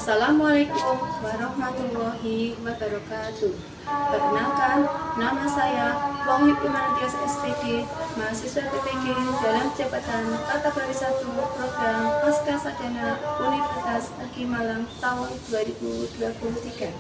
Assalamualaikum warahmatullahi wabarakatuh. Perkenalkan, nama saya Wahyu Imantias SPD, mahasiswa PPG dalam jabatan kategori 1 program Pasca Sarjana Universitas Negeri Malang tahun 2023.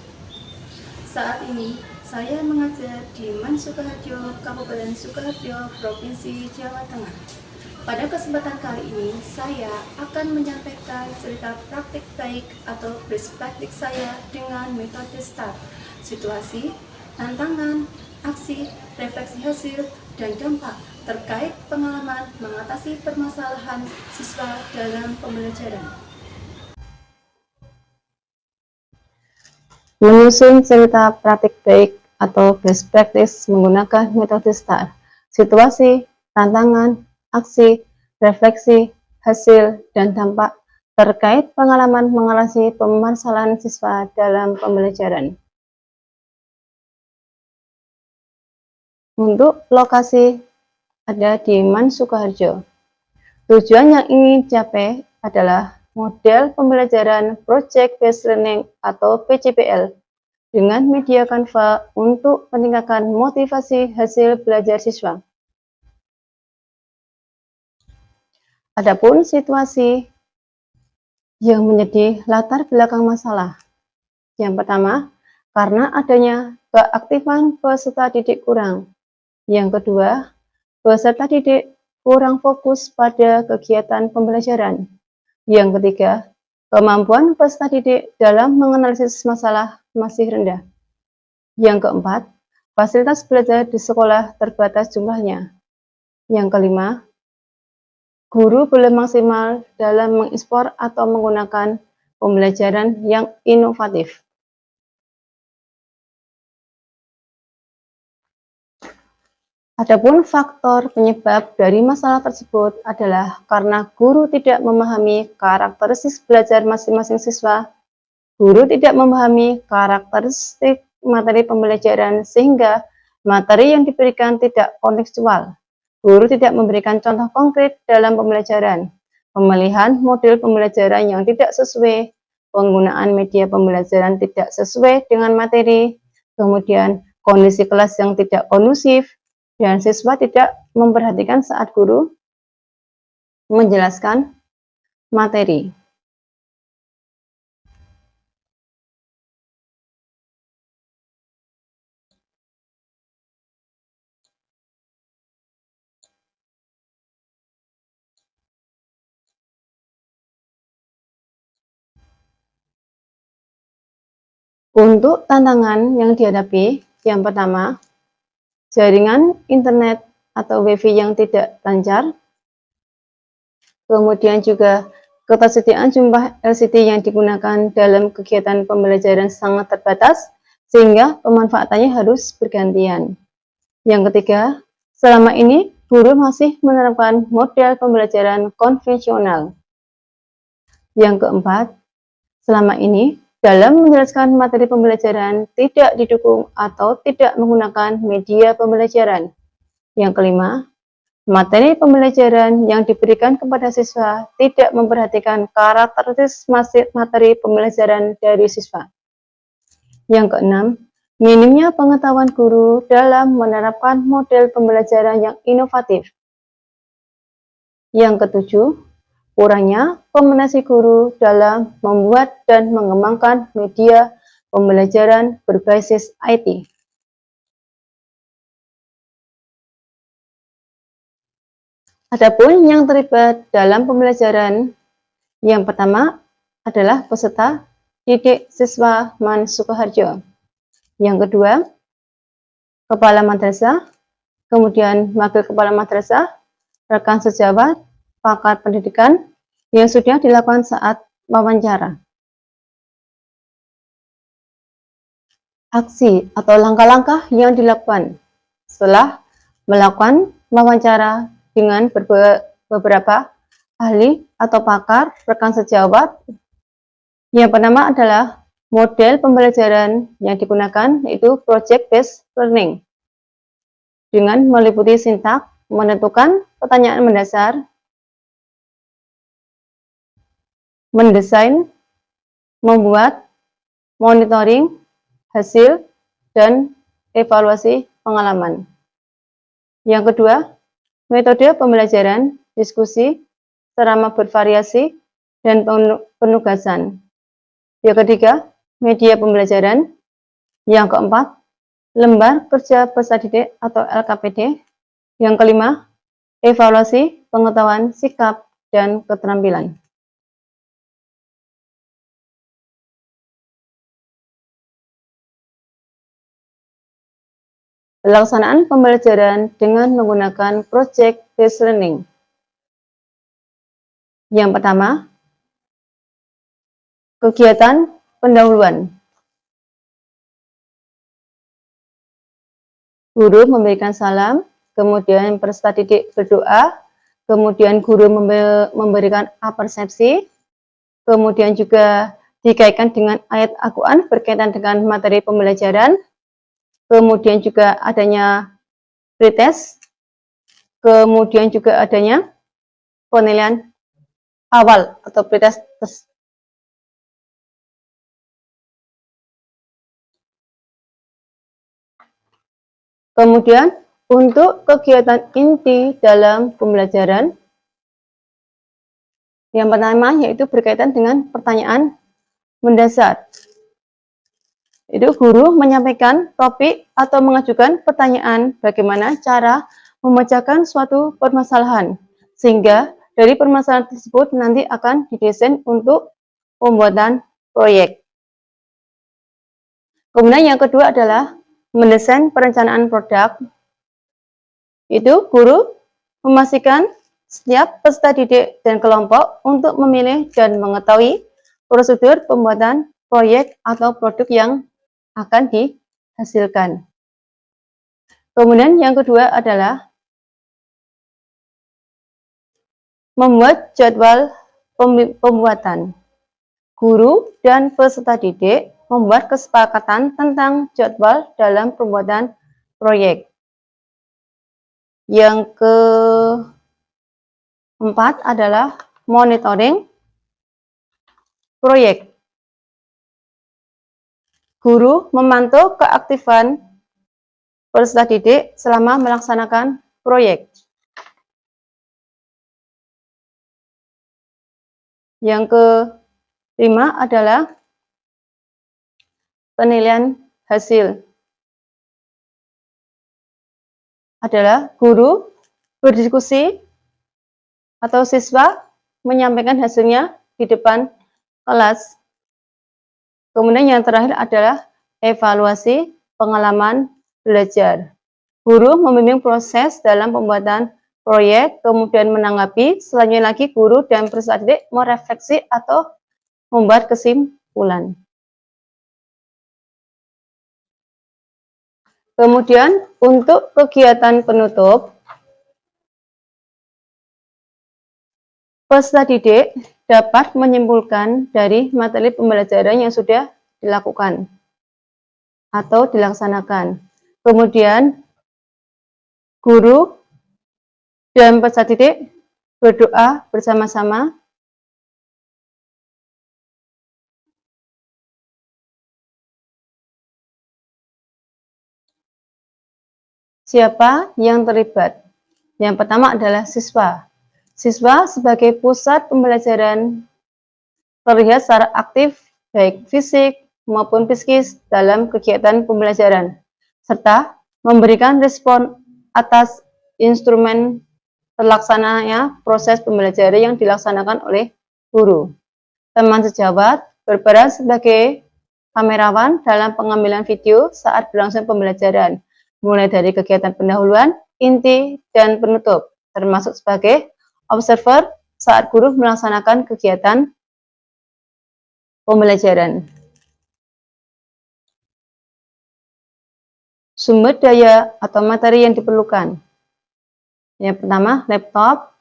Saat ini saya mengajar di MAN Sukoharjo, Kabupaten Sukoharjo, Provinsi Jawa Tengah. Pada kesempatan kali ini, saya akan menyampaikan cerita praktik baik atau best practice saya dengan metode STAR, situasi, tantangan, aksi, refleksi hasil, dan dampak terkait pengalaman mengatasi permasalahan siswa dalam pembelajaran. Menyusun cerita praktik baik atau best practice menggunakan metode STAR, situasi, tantangan, aksi, refleksi, hasil, dan dampak terkait pengalaman mengatasi permasalahan siswa dalam pembelajaran. Untuk lokasi ada di MAN Sukoharjo. Tujuan yang ingin dicapai adalah model pembelajaran Project Based Learning atau PCBL dengan media Canva untuk meningkatkan motivasi hasil belajar siswa. Adapun situasi yang menjadi latar belakang masalah. Yang pertama, karena adanya keaktifan peserta didik kurang. Yang kedua, peserta didik kurang fokus pada kegiatan pembelajaran. Yang ketiga, kemampuan peserta didik dalam menganalisis masalah masih rendah. Yang keempat, fasilitas belajar di sekolah terbatas jumlahnya. Yang kelima, guru belum maksimal dalam mengekspor atau menggunakan pembelajaran yang inovatif. Adapun faktor penyebab dari masalah tersebut adalah karena guru tidak memahami karakteristik belajar masing-masing siswa, guru tidak memahami karakteristik materi pembelajaran sehingga materi yang diberikan tidak kontekstual. Guru tidak memberikan contoh konkret dalam pembelajaran, pemilihan model pembelajaran yang tidak sesuai, penggunaan media pembelajaran tidak sesuai dengan materi, kemudian kondisi kelas yang tidak kondusif, dan siswa tidak memperhatikan saat guru menjelaskan materi. Untuk tantangan yang dihadapi, yang pertama, jaringan internet atau WiFi yang tidak lancar, kemudian juga ketersediaan jumlah LCD yang digunakan dalam kegiatan pembelajaran sangat terbatas, sehingga pemanfaatannya harus bergantian. Yang ketiga, selama ini guru masih menerapkan model pembelajaran konvensional. Yang keempat, selama ini dalam menjelaskan materi pembelajaran tidak didukung atau tidak menggunakan media pembelajaran. Yang kelima, materi pembelajaran yang diberikan kepada siswa tidak memperhatikan karakteristik materi pembelajaran dari siswa. Yang keenam, minimnya pengetahuan guru dalam menerapkan model pembelajaran yang inovatif. Yang ketujuh, kurangnya kompetensi guru dalam membuat dan mengembangkan media pembelajaran berbasis IT. Adapun yang terlibat dalam pembelajaran, yang pertama adalah peserta didik siswa MAN Sukoharjo. Yang kedua, kepala madrasah, kemudian wakil kepala madrasah, rekan sejawat, pakar pendidikan yang sudah dilakukan saat wawancara. Aksi atau langkah-langkah yang dilakukan setelah melakukan wawancara dengan beberapa ahli atau pakar rekan sejawat. Yang pertama adalah model pembelajaran yang digunakan yaitu Project Based Learning dengan meliputi sintak, menentukan pertanyaan mendasar, mendesain membuat monitoring hasil dan evaluasi pengalaman. Yang kedua, metode pembelajaran, diskusi, ceramah bervariasi, dan penugasan. Yang ketiga, media pembelajaran. Yang keempat, lembar kerja peserta didik atau LKPD. Yang kelima, evaluasi pengetahuan, sikap, dan keterampilan. Pelaksanaan pembelajaran dengan menggunakan project-based learning. Yang pertama, kegiatan pendahuluan. Guru memberikan salam, kemudian peserta didik berdoa, kemudian guru memberikan apersepsi, kemudian juga dikaitkan dengan ayat Al-Quran berkaitan dengan materi pembelajaran, kemudian juga adanya pretest, kemudian juga adanya penilaian awal atau pretest. Kemudian untuk kegiatan inti dalam pembelajaran, yang pertama yaitu berkaitan dengan pertanyaan mendasar. Itu guru menyampaikan topik atau mengajukan pertanyaan bagaimana cara memecahkan suatu permasalahan, sehingga dari permasalahan tersebut nanti akan didesain untuk pembuatan proyek. Kemudian yang kedua adalah mendesain perencanaan produk. Itu guru memastikan setiap peserta didik dan kelompok untuk memilih dan mengetahui prosedur pembuatan proyek atau produk yang akan dihasilkan. Kemudian yang kedua adalah membuat jadwal pembuatan. Guru dan peserta didik membuat kesepakatan tentang jadwal dalam pembuatan proyek. Yang keempat adalah monitoring proyek. Guru memantau keaktifan peserta didik selama melaksanakan proyek. Yang kelima adalah penilaian hasil. Adalah guru berdiskusi atau siswa menyampaikan hasilnya di depan kelas. Kemudian yang terakhir adalah evaluasi pengalaman belajar. Guru membimbing proses dalam pembuatan proyek, kemudian menanggapi, selanjutnya lagi guru dan peserta didik merefleksi atau membuat kesimpulan. Kemudian untuk kegiatan penutup, peserta didik dapat menyimpulkan dari materi pembelajaran yang sudah dilakukan atau dilaksanakan. Kemudian guru dan peserta didik berdoa bersama-sama. Siapa yang terlibat? Yang pertama adalah siswa. Siswa sebagai pusat pembelajaran terlihat secara aktif baik fisik maupun psikis dalam kegiatan pembelajaran, serta memberikan respon atas instrumen terlaksananya proses pembelajaran yang dilaksanakan oleh guru. Teman sejawat berperan sebagai kamerawan dalam pengambilan video saat berlangsung pembelajaran, mulai dari kegiatan pendahuluan, inti, dan penutup, termasuk sebagai observer saat guru melaksanakan kegiatan pembelajaran. Sumber daya atau materi yang diperlukan. Yang pertama, laptop,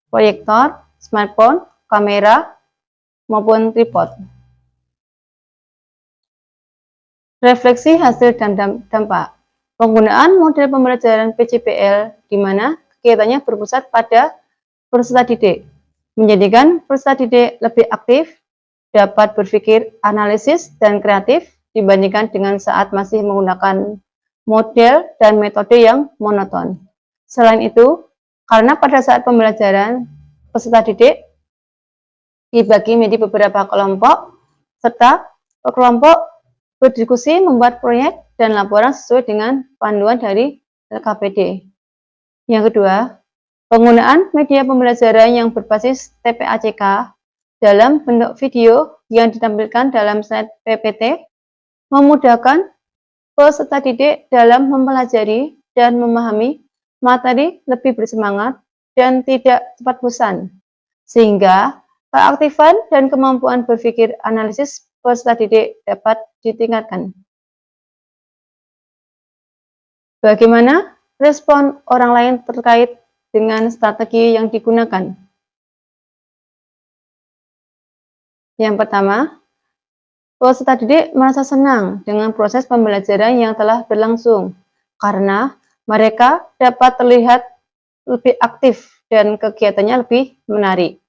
proyektor, smartphone, kamera, maupun tripod. Refleksi hasil dan dampak. Penggunaan model pembelajaran PJPL di mana kegiatannya berpusat pada peserta didik, menjadikan peserta didik lebih aktif, dapat berpikir analisis dan kreatif dibandingkan dengan saat masih menggunakan model dan metode yang monoton. Selain itu, karena pada saat pembelajaran, peserta didik dibagi menjadi beberapa kelompok, serta kelompok berdiskusi membuat proyek dan laporan sesuai dengan panduan dari LKPD. Yang kedua, penggunaan media pembelajaran yang berbasis TPACK dalam bentuk video yang ditampilkan dalam slide PPT memudahkan peserta didik dalam mempelajari dan memahami materi lebih bersemangat dan tidak cepat bosan, sehingga keaktifan dan kemampuan berpikir analisis peserta didik dapat ditingkatkan. Bagaimana respon orang lain terkait dengan strategi yang digunakan? Yang pertama, peserta didik merasa senang dengan proses pembelajaran yang telah berlangsung karena mereka dapat terlihat lebih aktif dan kegiatannya lebih menarik,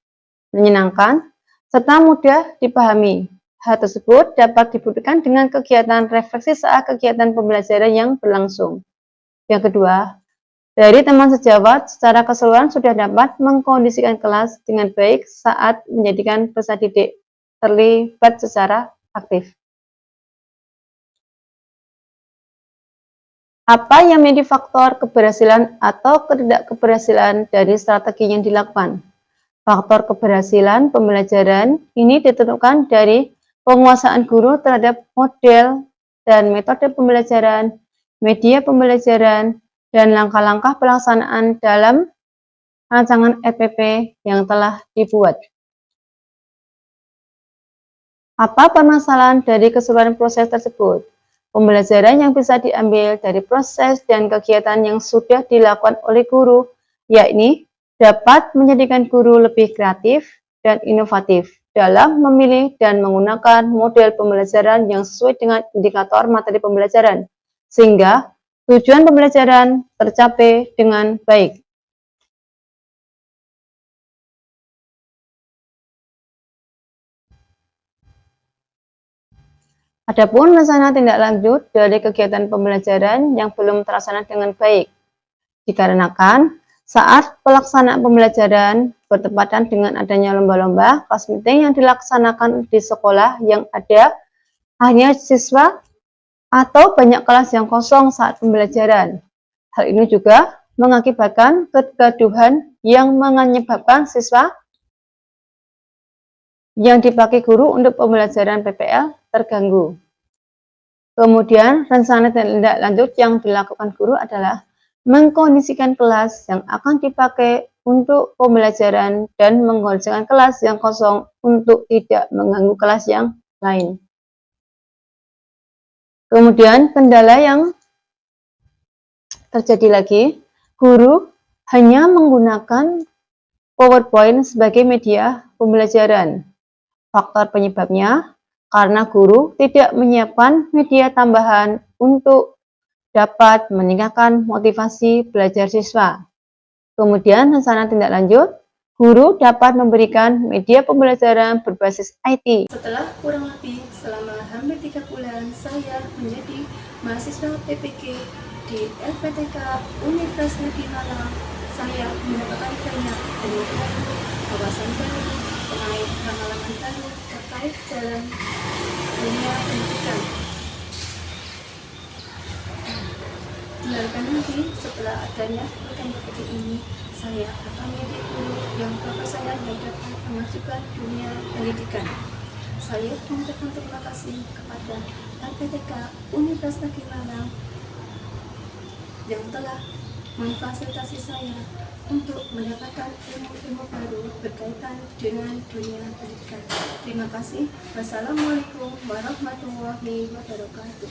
menyenangkan, serta mudah dipahami. Hal tersebut dapat dibuktikan dengan kegiatan refleksi saat kegiatan pembelajaran yang berlangsung. Yang kedua, dari teman sejawat secara keseluruhan sudah dapat mengkondisikan kelas dengan baik saat menjadikan peserta didik terlibat secara aktif. Apa yang menjadi faktor keberhasilan atau ketidakberhasilan dari strategi yang dilakukan? Faktor keberhasilan pembelajaran ini ditentukan dari penguasaan guru terhadap model dan metode pembelajaran, media pembelajaran, dan langkah-langkah pelaksanaan dalam rancangan RPP yang telah dibuat. Apa permasalahan dari keseluruhan proses tersebut? Pembelajaran yang bisa diambil dari proses dan kegiatan yang sudah dilakukan oleh guru, yakni dapat menjadikan guru lebih kreatif dan inovatif dalam memilih dan menggunakan model pembelajaran yang sesuai dengan indikator materi pembelajaran, sehingga tujuan pembelajaran tercapai dengan baik. Adapun rencana tindak lanjut dari kegiatan pembelajaran yang belum terlaksana dengan baik, dikarenakan saat pelaksanaan pembelajaran bertepatan dengan adanya lomba-lomba kelas meeting yang dilaksanakan di sekolah yang ada hanya siswa atau banyak kelas yang kosong saat pembelajaran. Hal ini juga mengakibatkan kegaduhan yang menyebabkan siswa yang dipakai guru untuk pembelajaran PPL terganggu. Kemudian, rencana tindak lanjut yang dilakukan guru adalah mengkondisikan kelas yang akan dipakai untuk pembelajaran dan mengkondisikan kelas yang kosong untuk tidak mengganggu kelas yang lain. Kemudian, kendala yang terjadi lagi, guru hanya menggunakan PowerPoint sebagai media pembelajaran. Faktor penyebabnya karena guru tidak menyiapkan media tambahan untuk dapat meningkatkan motivasi belajar siswa. Kemudian, rencana tindak lanjut, guru dapat memberikan media pembelajaran berbasis IT. Setelah kurang lebih selama hampir 3 bulan saya menjadi mahasiswa PPK di LPTK Universitas Negeri Malang, saya mendapatkan banyak pengetahuan, wawasan baru, pengalaman baru terkait dalam dunia pendidikan. Diharapkan nanti setelah adanya program seperti ini, saya akan menjadi guru yang profesional yang dapat memajukan dunia pendidikan. Saya mengucapkan terima kasih kepada LPTK Universitas Negeri Malang yang telah memfasilitasi saya untuk mendapatkan ilmu-ilmu baru berkaitan dengan dunia pendidikan. Terima kasih. Wassalamualaikum warahmatullahi wabarakatuh.